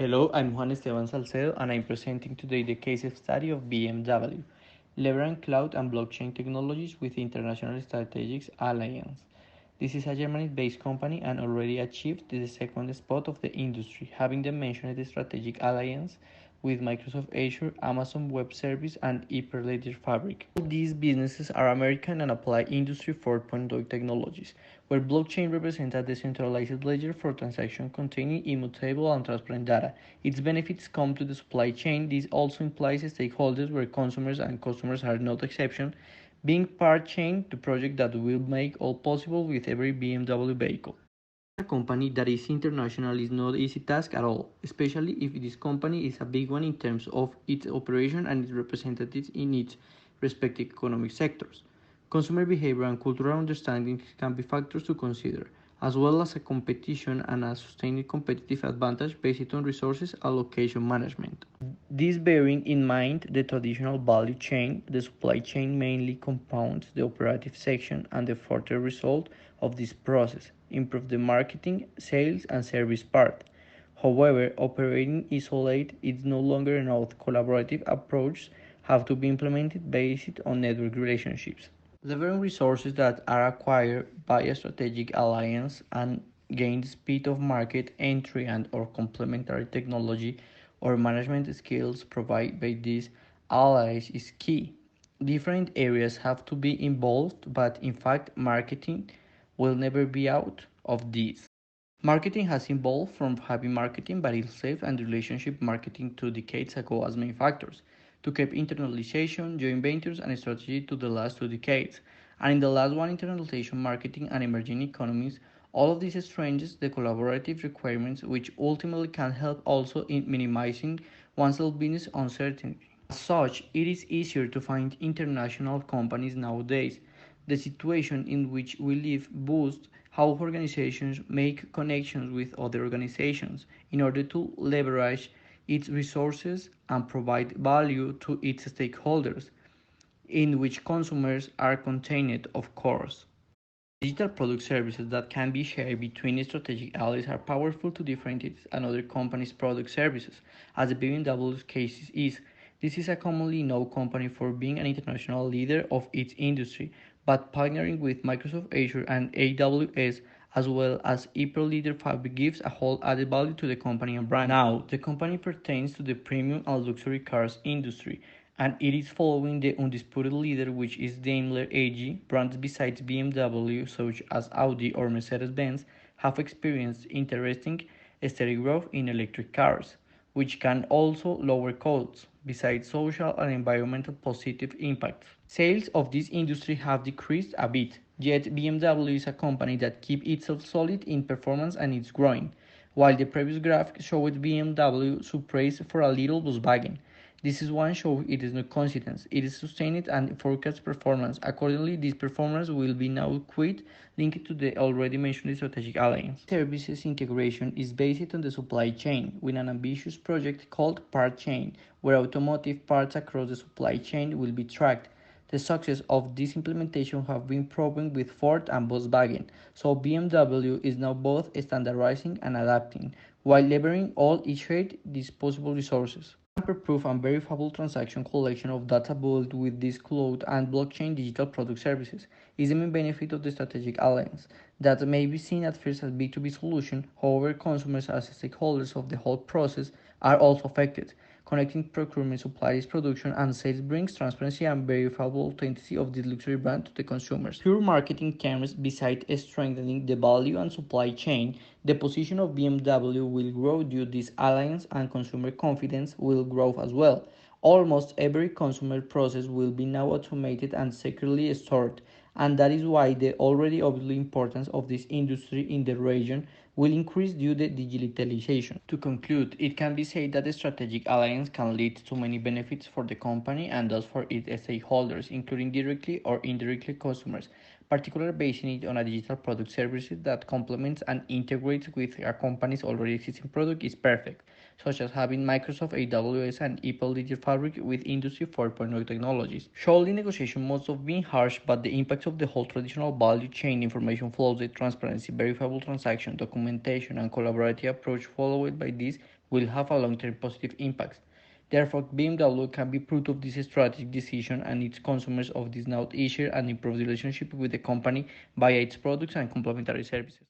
Hello, I'm Juan Esteban Salcedo, and I'm presenting today the case study of BMW, leveraging cloud and blockchain technologies with International Strategic Alliance. This is a Germany-based company and already achieved the second spot of the industry, having the mentioned strategic alliance with Microsoft Azure, Amazon Web Service, and Hyperledger Fabric. All these businesses are American and apply Industry 4.0 technologies, where blockchain represents a decentralized ledger for transactions containing immutable and transparent data. Its benefits come to the supply chain. This also implies stakeholders where consumers and customers are not exception, being part chain to project that will make all possible with every BMW vehicle. A company that is international is not easy task at all, especially if this company is a big one in terms of its operation and its representatives in its respective economic sectors. Consumer behavior and cultural understanding can be factors to consider, as well as a competition and a sustained competitive advantage based on resources allocation management. This bearing in mind the traditional value chain, the supply chain mainly compounds the operative section and the further result of this process, improve the marketing, sales and service part. However, operating isolated is no longer enough. Collaborative approaches have to be implemented based on network relationships. Leveraging resources that are acquired by a strategic alliance and gain speed of market entry and or complementary technology or management skills provided by these allies is key. Different areas have to be involved, but in fact, marketing will never be out of this. Marketing has evolved from heavy marketing by itself and relationship marketing 2 decades ago as main factors, to keep internalization, joint ventures, and strategy to the last 2 decades. And in the last one, internalization marketing and emerging economies, all of these strengthens the collaborative requirements, which ultimately can help also in minimizing one's business uncertainty. As such, it is easier to find international companies nowadays. The situation in which we live boosts how organizations make connections with other organizations in order to leverage its resources and provide value to its stakeholders, in which consumers are contained, of course. Digital product services that can be shared between strategic allies are powerful to differentiate another company's product services, as the BMW's case is. This is a commonly known company for being an international leader of its industry, but partnering with Microsoft Azure and AWS as well as Hyperledger Fabric gives a whole added value to the company and brand. Now, the company pertains to the premium and luxury cars industry, and it is following the undisputed leader, which is Daimler AG. Brands besides BMW, such as Audi or Mercedes-Benz, have experienced interesting steady growth in electric cars, which can also lower costs, besides social and environmental positive impacts. Sales of this industry have decreased a bit, yet BMW is a company that keeps itself solid in performance and is growing, while the previous graph showed BMW surpassed for a little Volkswagen. This is one show it is no coincidence. It is sustained and forecast performance. Accordingly, this performance will be now quite linked to the already mentioned strategic alliance. Services integration is based on the supply chain with an ambitious project called Part Chain, where automotive parts across the supply chain will be tracked. The success of this implementation have been proven with Ford and Volkswagen, so BMW is now both standardizing and adapting, while leveraging all its shared disposable resources. Tamper-proof and verifiable transaction collection of data built with this cloud and blockchain digital product services is the main benefit of the strategic alliance, that may be seen at first as B2B solution. However, consumers as stakeholders of the whole process are also affected. Connecting procurement, suppliers, production, and sales brings transparency and verifiable authenticity of this luxury brand to the consumers. Pure marketing terms, besides strengthening the value and supply chain, the position of BMW will grow due to this alliance, and consumer confidence will grow as well. Almost every consumer process will be now automated and securely stored, and that is why the already obvious importance of this industry in the region will increase due to digitalization. To conclude, it can be said that the strategic alliance can lead to many benefits for the company and thus for its stakeholders, including directly or indirectly customers, particularly basing it on a digital product services that complements and integrates with a company's already existing product is perfect, such as having Microsoft AWS and Apple Digital Fabric with Industry 4.0 technologies. Surely negotiation must have been harsh, but the impact of the whole traditional value chain, information flows, the transparency, verifiable transaction, documentation, and collaborative approach followed by this will have a long-term positive impact. Therefore, BMW can be proud of this strategic decision and its consumers of this now easier and improved relationship with the company via its products and complementary services.